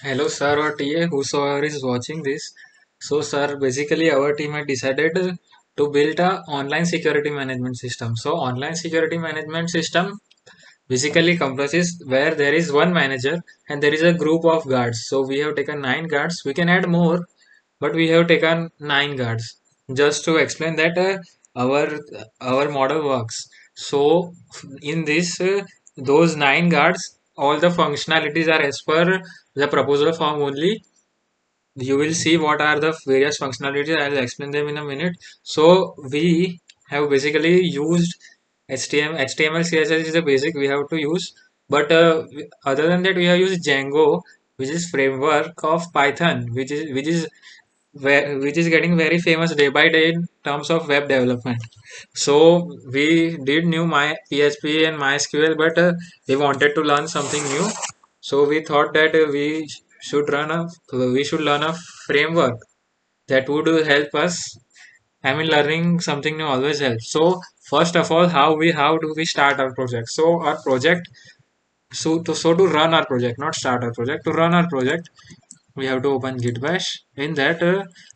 Hello, sir or TA, whosoever is watching this. So, sir, basically our team had decided to build a online security management system. So, online security management system basically comprises where there is one manager and there is a group of guards. So, we have taken 9 guards. We can add more, but we have taken 9 guards just to explain that our our model works. So, in this, those 9 guards, all the functionalities are as per the proposal form only. You will see what are the various functionalities. I'll explain them in a minute. So we have basically used HTML, CSS is the basic we have to use. But other than that, we have used Django, which is framework of Python, which is getting very famous day by day in terms of web development. So we did new my PHP and MySQL, but we wanted to learn something new. So we thought that we should learn a framework that would help us. I mean, learning something new always helps. So first of all, how do we start our project? So our project to run our project, not start our project. To run our project, we have to open git bash. In that,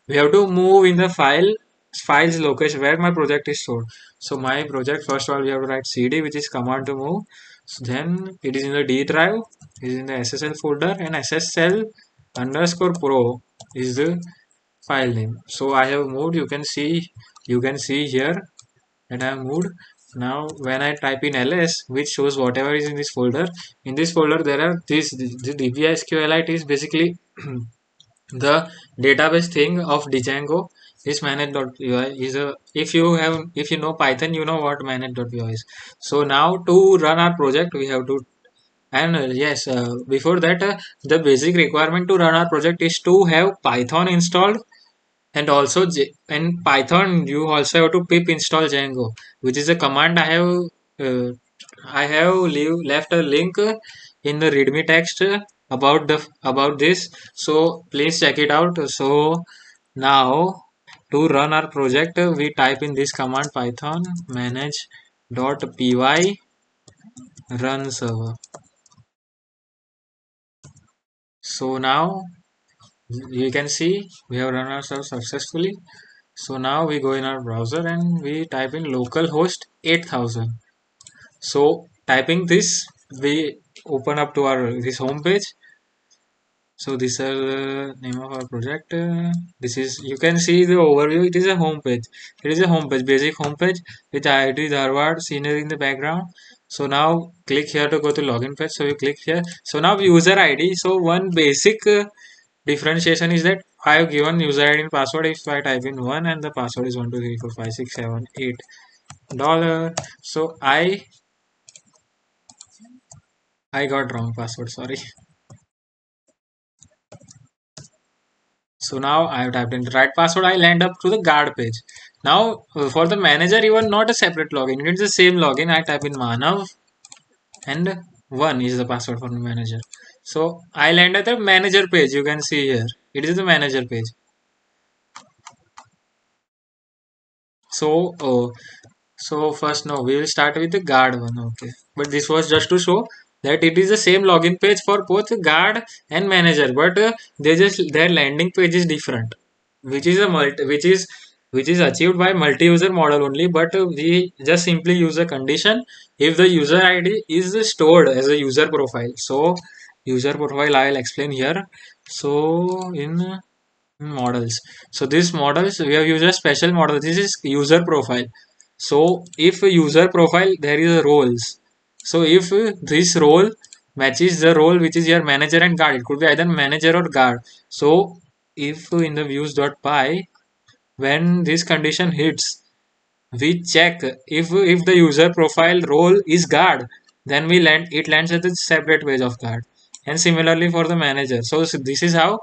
we have to move in the files location where my project is stored. So my project, first of all, we have to write cd, which is command to move. So then it is in the D drive, it is in the ssl folder, and ssl underscore pro is the file name. So I have moved. You can see here that I have moved. Now when I type in ls, which shows whatever is in this folder, there are this the db sqlite is basically the database thing of Django. Is manage.py is a, if you know Python, you know what manage.py is. So now to run our project, we have to, and yes, before that, the basic requirement to run our project is to have Python installed, and also in Python you also have to pip install Django, which is a command uh, left a link in the readme text about this. So please check it out. So now to run our project, we type in this command python manage.py run server. So now you can see we have run our server successfully. So now we go in our browser and we type in localhost 8000. So typing this, we open up to our this home page. So this is the name of our project. This is, you can see the overview. It is a home page. It is a home page, basic home page with IIT Dharwad scenery in the background. So now click here to go to login page. So you click here. So now user ID. So one basic differentiation is that I have given user ID and password. If I type in one and the password is 1234567 8 dollar. So I got wrong password. Sorry. So now I have typed in the right password. I land up to the guard page. Now for the manager, even not a separate login. It's the same login. I type in Manav and one is the password for the manager. So I land at the manager page. You can see here. It is the manager page. So so first, no, we will start with the guard one. Okay, but this was just to show that it is the same login page for both guard and manager, but their landing page is different, which is a which is achieved by multi-user model only. But we just simply use a condition if the user ID is stored as a user profile. So user profile I'll explain here. So in models, so these models we have used a special model. This is user profile. So if a user profile, there is a roles. So if this role matches the role which is your manager and guard, it could be either manager or guard. So if in the views.py, when this condition hits, we check if the user profile role is guard, then it lands at a separate page of guard. And similarly for the manager. So this is how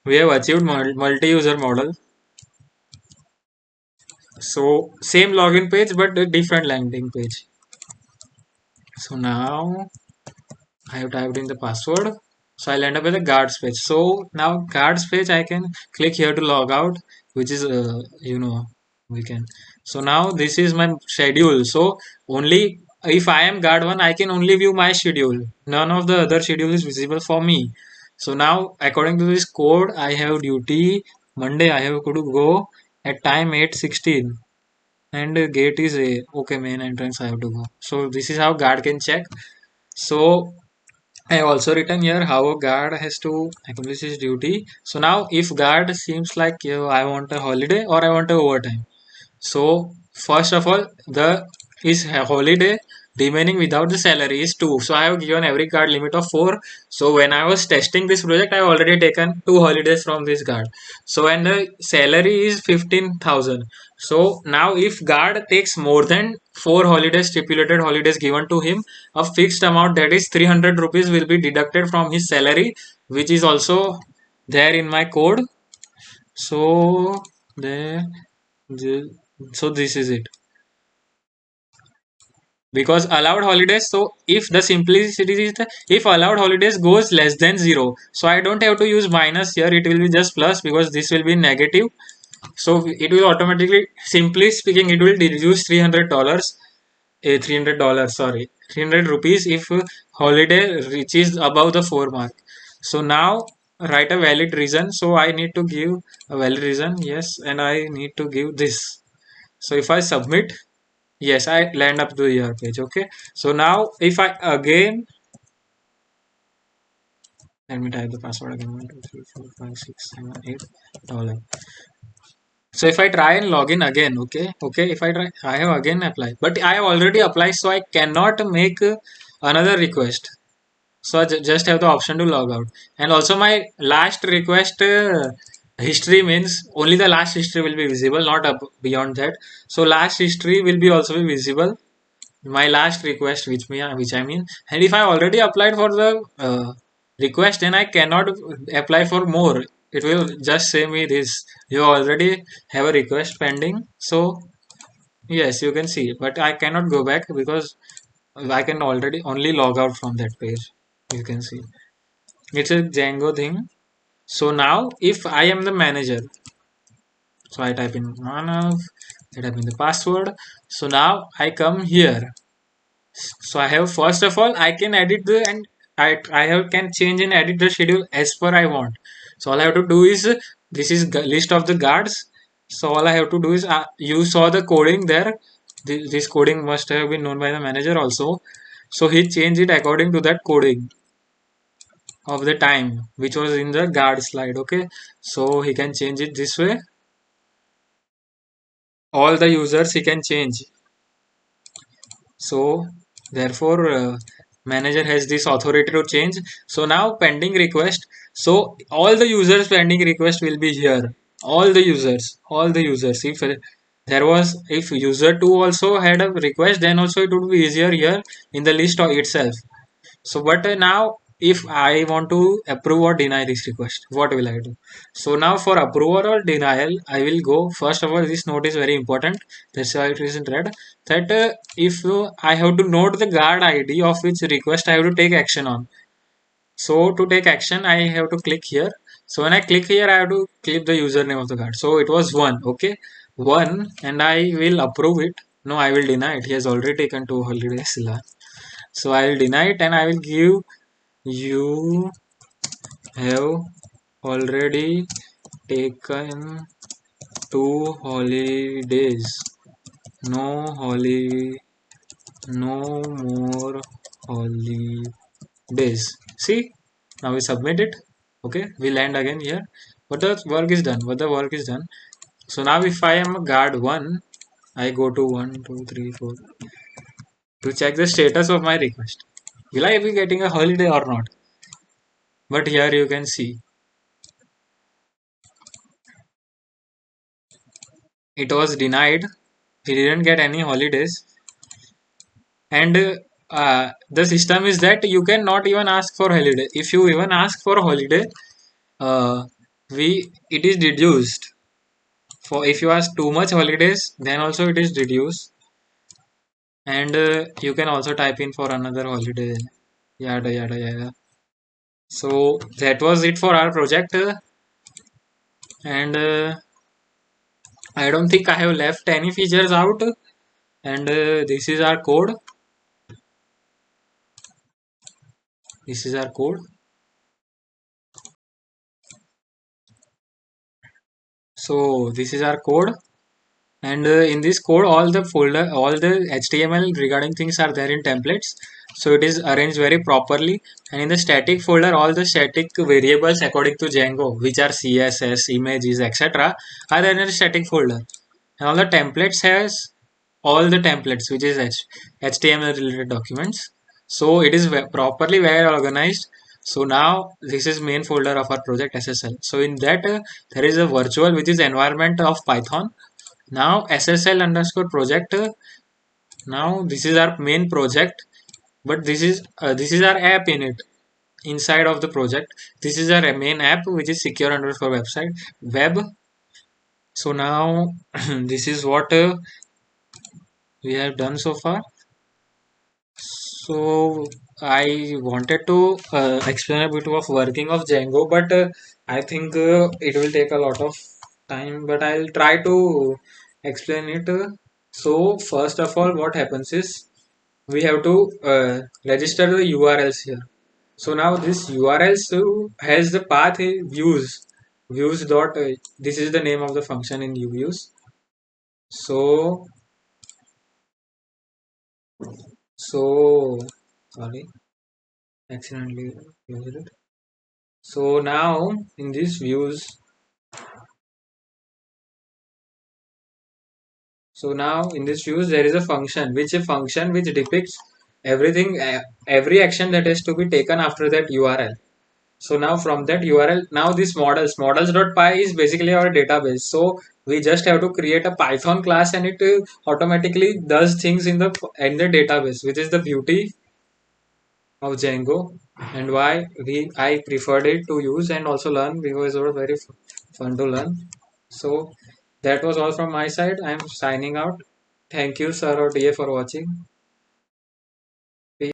we have achieved multi-user model. So same login page but a different landing page. So now I have typed in the password. So I'll end up with a guards page. So now guards page, I can click here to log out, which is we can. So now this is my schedule. So only if I am guard one, I can only view my schedule. None of the other schedule is visible for me. So now according to this code, I have duty Monday. I have to go at time 8:16 and gate is A. Okay, main entrance I have to go. So this is how guard can check. So I also written here how a guard has to accomplish his duty. So now if guard seems like I want a holiday or I want a overtime. So first of all, the his holiday remaining without the salary is 2. So I have given every guard limit of 4. So when I was testing this project, I have already taken 2 holidays from this guard. So when the salary is 15,000. So now if guard takes more than 4 holidays, stipulated holidays given to him, a fixed amount, that is 300 rupees, will be deducted from his salary, which is also there in my code. So there, so this is it. Because allowed holidays, so if the simplicity is if allowed holidays goes less than 0, so I don't have to use minus here, it will be just plus, because this will be negative. So it will automatically, simply speaking, it will reduce $300, $300, sorry, 300 rupees if holiday reaches above the 4 mark. So now write a valid reason. So I need to give a valid reason, yes, and I need to give this. So if I submit, yes, I land up to your page. Okay. So now if I again, let me type the password again. 1 2 3 4 5 6 7 8 dollar. So if I try and log in again, okay. If I try, I have again applied, but I have already applied, so I cannot make another request. So I just have the option to log out. And also my last request history means only the last history will be visible, not up beyond that. So last history will be also be visible, my last request, which I mean, and if I already applied for the request, then I cannot apply for more. It will just say me this, you already have a request pending. So yes, you can see, but I cannot go back because I can already only log out from that page. You can see it's a Django thing. So now if I am the manager, so I type in Manav, I type in the password. So now I come here. So I have, first of all, I can edit the, and I have can change and edit the schedule as per I want. So all I have to do is, this is list of the guards. So all I have to do is, you saw the coding there. This coding must have been known by the manager also. So he changed it according to that coding of the time which was in the guard slide. Okay, so he can change it this way. All the users he can change. So therefore, manager has this authority to change. So now pending request. So all the users pending request will be here. All the users. If there was, if user 2 also had a request, then also it would be easier here in the list of itself. So, but now if I want to approve or deny this request, what will I do? So now for approval or denial, I will go. First of all, this note is very important. That's why it is in red. That if I have to note the guard ID of which request I have to take action on. So to take action, I have to click here. So when I click here, I have to click the username of the guard. So it was 1. Okay, 1, and I will approve it. No, I will deny it. He has already taken 2 holidays. So I will deny it and I will give, you have already taken 2 holidays. No no more holidays. See, now we submit it. Okay, we land again here. But the work is done. But the work is done. So now if I am a guard 1, I go to 1, 2, 3, 4 to check the status of my request. Will I be getting a holiday or not? But here you can see it was denied. He didn't get any holidays, and the system is that you cannot even ask for holiday. If you even ask for holiday, uh, we it is reduced. For if you ask too much holidays, then also it is reduced, and you can also type in for another holiday, yada yada yada. So that was it for our project, and I don't think I have left any features out, and this is our code. This is our code. So this is our code, and in this code all the folder, all the HTML regarding things are there in templates, so it is arranged very properly. And in the static folder all the static variables according to Django, which are CSS, images, etc., are there in the static folder. And all the templates has all the templates which is HTML related documents, so it is properly well organized. So now this is main folder of our project SSL. So in that there is a virtual which is environment of Python. Now SSL underscore project, now this is our main project, but this is our app in it, inside of the project. This is our main app which is secure underscore website web. So now this is what we have done so far. So I wanted to explain a bit of working of Django, but I think it will take a lot of time. But I'll try to explain it. So first of all, what happens is we have to register the URLs here. So now this URLs has the path views, views dot. This is the name of the function in views. So so sorry, accidentally closed it. So now in these views, so now in this views there is a function which depicts everything, every action that has to be taken after that URL. So now from that URL, now this models.py is basically our database. So we just have to create a Python class and it automatically does things in the database, which is the beauty of Django, and why we I preferred it to use and also learn, because it was very fun to learn. So that was all from my side. I'm signing out. Thank you, sir or DA, for watching.